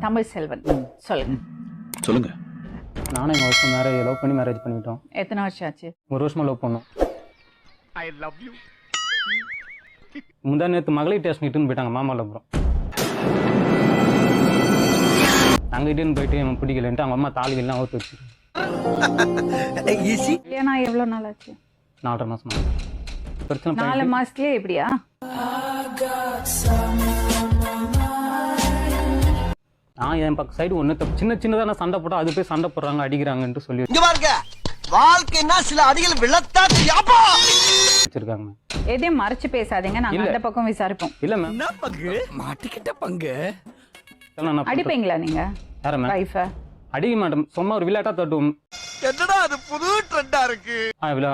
தமிழ் செல்வன் சொல்லுங்க. நானும் எங்கள் வருஷம் லவ் பண்ணி மேரேஜ் பண்ணிட்டோம். எத்தனை வருஷம் ஆச்சு? 1 வருஷமா லவ் பண்ணோம். முந்தா நேற்று மகளிர் டேஸ்ட் இட்டுன்னு போயிட்டாங்க மாமல்லபுரம். நாங்கள் இட்டுன்னு போயிட்டு அவன் பிடிக்கலன்ட்டு அவங்க அம்மா தாலிகள்லாம் அவுத்து வச்சுருக்கோம். ஏன்னா எவ்வளோ நாள் ஆச்சு? 4.5 மாசம் பிரச்சனை. 4 மாசத்துலயே எப்படியா? நான் என் பக்கம் சைடு ஒன்று சின்னதான சண்டை போட்டால் அது போய் சண்டை போடுறாங்க அடிக்கிறாங்கன்ட்டு சொல்லி வாழ்க்கைன்னா சில அடிகள் விழத்தான் வச்சிருக்காங்க. எதையும் மறைச்சு பேசாதீங்க, நாங்க அந்த பக்கம் விசாரிப்போம். இல்ல மேம், மாட்டிக்கிட்ட பங்கு. அடிப்பீங்களா நீங்க? யார மேம்? வைஃப அடிக்க மாட்டோம், சும்மா ஒரு விளையாட்டா தட்டுவோம். என்னடா அது புது ட்ரெண்டா இருக்கு.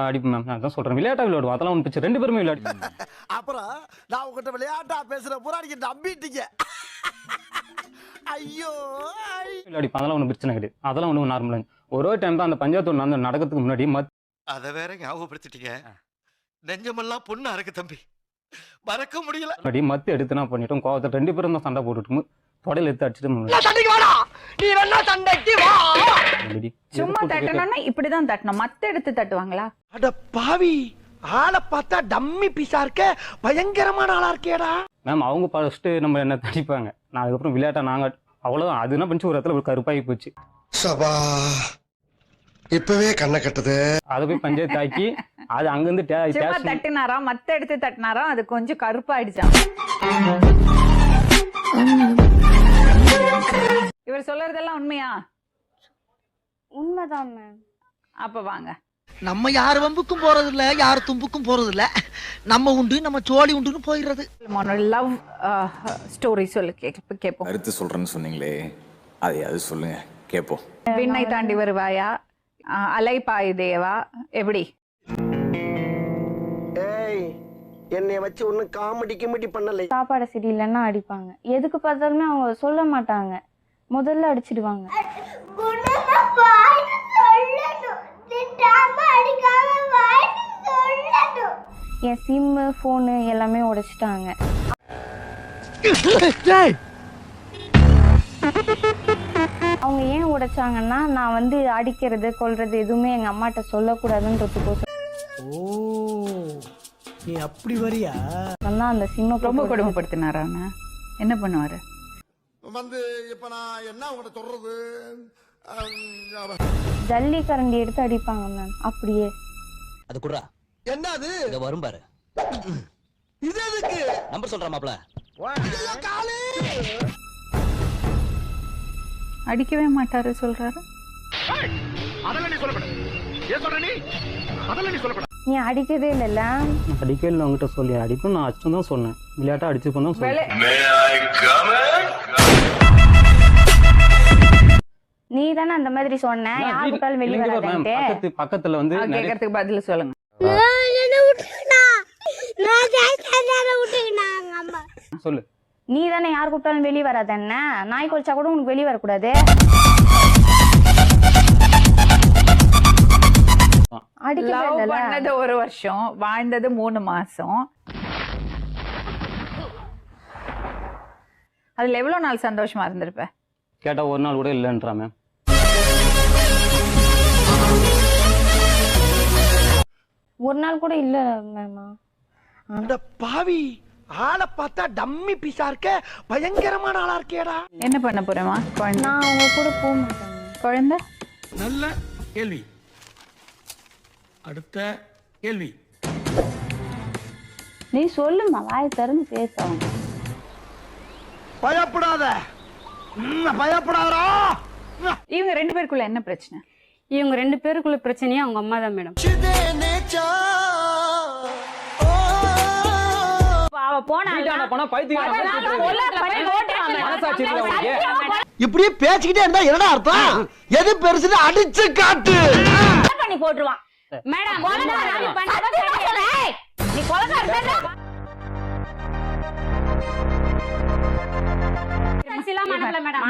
அடிப்போம் மேம், நான் தான் சொல்றேன், விளையாட்டா விளையாடுவோம். அதெல்லாம் ஒன்று பிடிச்சி 2 பேருமே விளையாடு. அப்புறம் நான் உங்ககிட்ட விளையாட்டா பேசுற பூரா நீங்க நம்பிட்டீங்க. ஐயோ விளையாடிப்போம், அதெல்லாம் ஒன்றும் பிரச்சனை கிடையாது. அதெல்லாம் ஒன்றும் நார்மல். ஒரு டைம் தான் அந்த பஞ்சாயத்து நடக்கிறதுக்கு முன்னாடி அத வேற ஞாபகப்படுத்திட்டீங்க. நெஞ்சமெல்லாம் பொண்ணா இருக்கு தம்பி, மறக்க முடியல. மத்து எடுத்து நான் பண்ணிட்டோம். கோவத்தை 2 பேரும் தான் சண்டை போட்டுட்டு தொடையில எடுத்து அடிச்சுட்டு சும்மா தட்டணும்னா இப்படிதான் தட்டணும், மத்த எடுத்து தட்டுவாங்களா? அட பாவி, ஆளை பார்த்தா டம்மி பீஸா இருக்க, பயங்கரமான ஆளா இருக்கேடா. மேம் அவங்க ஃபர்ஸ்ட் நம்ம என்ன தடிப்பாங்க, நான் அதுக்கப்புறம் விளையாட்டா நாங்க அவ்வளவுதான். அது என்ன பண்ணி ஒரு இடத்துல ஒரு கருப்பாகி போச்சு. சபா இப்பவே கண்ணை கட்டுது. அதை போய் பஞ்சாயத்து ஆக்கி அது அங்கிருந்து தட்டினாரா, மத்த எடுத்து தட்டினாரா, அது கொஞ்சம் கருப்பாயிடுச்சான். இவர் சொல்றதெல்லாம் உண்மையா? உண்மைதான் மேம். அப்ப வாங்க. நம்ம யார் வம்புக்கும் போறது இல்ல, யார் தும்புக்கும் போறது இல்ல. நம்ம உண்டு, நம்ம சோழி உண்டுன்னு போயிடுறது. லவ் ஸ்டோரி சொல்லு, கேட்போம். கருத்து சொல்றேன்னு சொன்னீங்களே, அது சொல்லுங்க கேட்போம். விண்ணை தாண்டி வருவாயா, அலைப்பாய் தேவா, எப்படி? ஏய், என்னைய வச்சு ஒன்னும் காமெடி கிமெடி பண்ணல. சாப்பாடு சரியில்லைன்னா அடிப்பாங்க. எதுக்கு பார்த்தாலுமே அவங்க சொல்ல மாட்டாங்க, முதல்ல அடிச்சிடுவாங்க. என் சிம்மு போனு எல்லாமே உடைச்சிட்டாங்க. அவங்க ஏன் உடைச்சாங்கன்னா, நான் வந்து அடிக்கிறது கொல்றது எதுவுமே எங்க அம்மாட்ட சொல்லக்கூடாதுன்றதுக்கோசம். ஓ, நீ அப்படி வரியா? அந்த சிம்ம ரொம்ப கொடுமைப்படுத்தினாரா? என்ன பண்ணுவாரு? வந்து இப்ப நான் என்ன உங்கள்கிட்ட சொல்றது, ஜல்லி கரண்டி எடுத்து அடிப்பாங்க மேம். அப்படியே அது குடுறா. என்ன அது? இத வரும் பாரு. இது எதுக்கு? நம்பர் சொல்றா மாப்ள. அடிக்கவே மாட்டாரு சொல்றாரு. நீ அடிக்கவே இல்லைல்ல? அடிக்கவே இல்லை, அவங்ககிட்ட சொல்லி அடிப்போம். நான் அடிச்சும் தான் சொன்னேன், விளையாட்டா அடிச்சு போனோம். நீ தானே அந்த மாதிரி சொன்ன, யார் கூட்டாலும் வெளியே வராதேன்ட்டு. பக்கத்துல வந்து கேட்கறதுக்கு பதில் சொல்லுங்க. சொல்லு. நீ தானே யார் கூட்டாலும் வெளியே வராதேன்ன. நாய் கொலிச்சா கூட உனக்கு வெளியே வரக்கூடாது. பண்ணது 1 வருஷம், வாழ்ந்தது 3 மாசம். அதுல எவ்வளவு நாள் சந்தோஷமா இருந்திருப்ப? கேட்டா ஒரு நாள் கூட இல்லைன்றா மேம். ஒரு நாள் கூட இல்ல மேமா. அந்த பாவி, ஆளை பார்த்தா டம்மி பீஸா இருக்க, பயங்கரமான ஆளா இருக்கேடா. என்ன பண்ண போறேமா? நான் அவங்க கூட போக மாட்டேன். குழந்தை? நல்ல கேள்வி. அடுத்த கேள்வி. நீ சொல்லுமா, வாய் திறந்து பேசுவாங்க. பயப்படாத, பயப்படாதா. இவங்க 2 பேருக்குள்ள என்ன பிரச்சனை? இவங்க 2 பேருக்குள்ள பிரச்சனையே அவங்க அம்மா தான் மேடம். இப்படியே பேசிக்கிட்டே இருந்தா என்னடா அர்த்தம்? எது பெருசுன்னு அடிச்சு காட்டு. பண்ணி போட்டுருவான் மேடம்.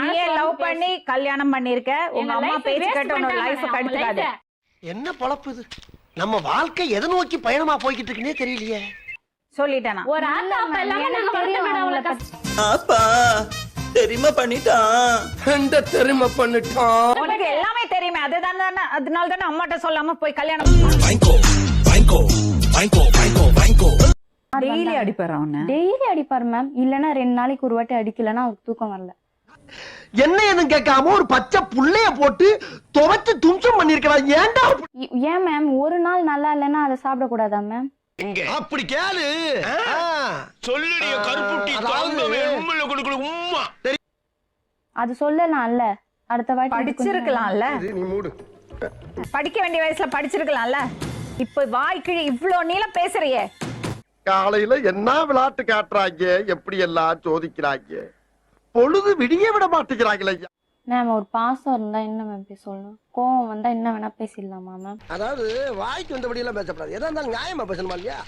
நீ லவ் பண்ணி கல்யாணம் பண்ணிருக்க, உங்க அம்மா பேச்சு கேட்டு உன்னோட லைஃப் கெடுத்துக்காத. என்ன பொழப்பு இது? நம்ம வாழ்க்கை எதை நோக்கி பயணமா போய்கிட்டு இருக்குன்னே தெரியலையே. சொல்லிட்டேனா? ஒரு ஆத்தா அப்ப எல்லாமே நாங்க தெரியும் அவங்கள பத்தி. அப்பா தெரியுமா பண்ணிட்டான். இந்த தெரியுமா பண்ணிட்டான். உனக்கு எல்லாமே தெரியுமே, அதனால தானே அம்மாட்ட சொல்லாம போய் கல்யாணம். டெய்லி அடிப்பாரு அவனை. டெய்லி அடிப்பாரு மேம். இல்லன்னா 2 நாளைக்கு ஒரு வாட்டி அடிக்கலன்னா அவருக்கு தூக்கம் வரல. என்ன எதுவும் கேட்காம ஒரு பச்சை புள்ளைய போட்டு துவைச்சு தும்சம் பண்ணிருக்கலாம். ஏன்டா ஏன் மேம் ஒரு நாள் நல்லா இல்லைன்னா அதை சாப்பிட கூடாதா மேம்? அப்படி கேளு. சொல்லுடைய கருப்புட்டி தாங்கவே உம்மையில கொடுக்கல உம்மா. அது சொல்லலாம்ல, அடுத்த வாட்டி படிச்சிருக்கலாம்ல, நீ மூடு. படிக்க வேண்டிய வயசுல படிச்சிருக்கலாம்ல. இப்ப வாய்க்கு இவ்ளோ நீளம் பேசுறியே. காலையில என்ன விளையாட்டு காட்டுறாங்க, எப்படி எல்லாம் சோதிக்கிறாங்க. பொழுது விடிய விட மாட்டேங்கிறாங்களே. மேம் ஒரு பாசம் இருந்தா என்ன மேம் போய் சொல்லணும்? கோவம் வந்தா என்ன வேணா பேசிடலாமா மேம்? அதாவது வாய்க்கு வந்தபடி எல்லாம் பேசப்படாது. எதா இருந்தாலும் நியாயமா பேசணுமா இல்லையா?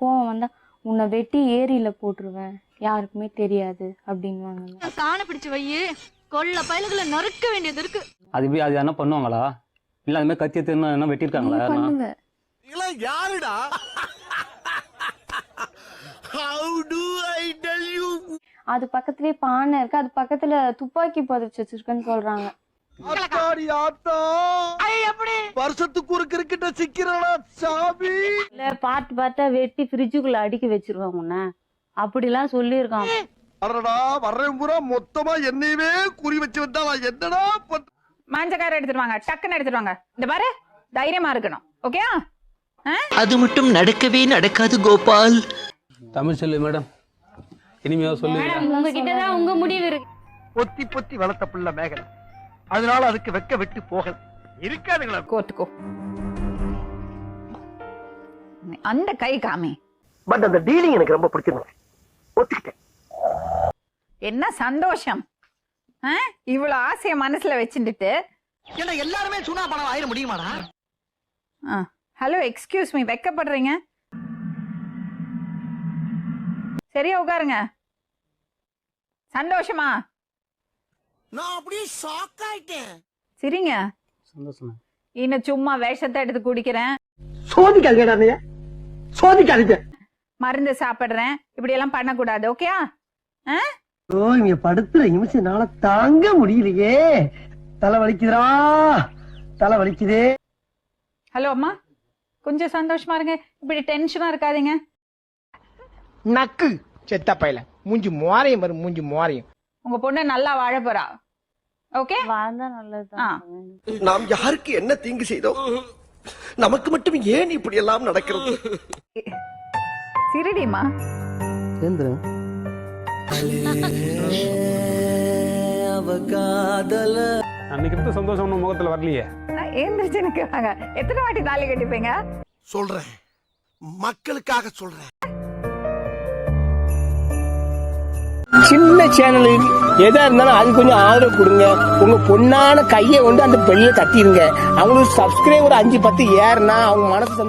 கோவம் வந்தா உன்னை வெட்டி ஏரியில போட்டுருவேன், யாருக்குமே தெரியாது அப்படின்வாங்க. காண பிடிச்சு வையே, கொள்ள பயலுகளை நறுக்க வேண்டியது இருக்கு. அது எப்படி அது என்ன பண்ணுவாங்களா? இல்லை அது மாதிரி கத்தி எடுத்து என்ன வெட்டியிருக்காங்களா? பண்ணுவேன். இதெல்லாம் யாருடா? How do I tell you? அது பக்கத்துலயே பானை இருக்கு, அது பக்கத்துல துப்பாக்கி புதைச்சு வச்சிருக்குன்னு சொல்றாங்க. அத்தாடி ஆத்தா. வருஷத்துக்கு ஒரு கிரிக்கெட்ட சிக்கிறடா சாமி. இல்ல பார்த்து பார்த்தா வெட்டி ஃப்ரிட்ஜுக்குள்ள அடுக்கி வச்சிருவாங்க உன்ன, அப்படிலாம் சொல்லியிருக்கான். அடடா வர்றேன் பூரா மொத்தமா என்னையவே குறி வச்சு வந்தா நான் என்னடா மஞ்சக்கார எடுத்துட்டு வாங்க, டக்குன்னு எடுத்துட்டு வாங்க. இந்த பாரு தைரியமா இருக்கணும், ஓகே? அது மட்டும் நடக்கவே நடக்காது கோபால். தமிழ் சொல்லு மேடம், இனிமையா சொல்லு. உங்ககிட்டதான் உங்க முடிவு இருக்கு. பொத்தி பொத்தி வளர்த்த புள்ள மேகன், அதனால அதுக்கு வெக்க விட்டு போகல இருக்காதுங்களா. கோத்துக்கோ, அந்த கை காமி. பட் அந்த டீலிங் எனக்கு ரொம்ப பிடிச்சிருந்துச்சு, ஒத்துக்கிட்டேன். என்ன சந்தோஷம், இவ்வளவு ஆசைய மனசுல வச்சுட்டு. ஏன்னா எல்லாருமே சுனா பணம் ஆயிர முடியுமாடா? ஹலோ எக்ஸ்கியூஸ் மீ, வெக்கப்படுறீங்க? சரியா உட்காருங்க. சந்தோஷமா? நான் அப்படியே ஷாக் ஆயிட்டேன். சரிங்க, சந்தோஷமா? இன்னும் சும்மா வேஷத்தை எடுத்து குடிக்கிறேன், சோதிக்காதீங்க, சோதிக்காதீங்க. மருந்து சாப்பிடுறேன், இப்படி எல்லாம் பண்ணக்கூடாது, ஓகேயா? ஓ இங்க படுத்துற நிமிஷம்னால தாங்க முடியலையே. தலை வலிக்குதுடா, தலை வலிக்குதே. ஹலோ அம்மா, கொஞ்சம் சந்தோஷமா இருங்க, இப்படி டென்ஷனா இருக்காதீங்க. நக்கு செத்த பையல மூஞ்சி மோரையும் வரும், மூஞ்சி மோரையும். உங்க பொண்ணு நல்லா வாழ போறா, ஓகே? வாழ்ந்தா நல்லதுதான். நாம் யாருக்கு என்ன தீங்கு செய்தோம்? நமக்கு மட்டும் ஏன் இப்படி எல்லாம் நடக்கிறது? சிரிடிமா. அன்னைக்கு இருந்த சந்தோஷம் ஒன்றும் முகத்துல வரலையே. ஏந்திரிச்சு நிக்கிறாங்க. எத்தனை வாட்டி தாலி கட்டிப்பீங்க? சொல்றேன், மக்களுக்காக சொல்றேன். சின்ன சேனலுக்கு எதா இருந்தாலும் அது கொஞ்சம் ஆதரவு கொடுங்க. உங்க பொண்ணான கையை கொண்டு அந்த பெல்ல தட்டிடுங்க. அவங்களுக்கு சப்ஸ்கிரைபர் 5-10 ஏறுனா அவங்க மனசு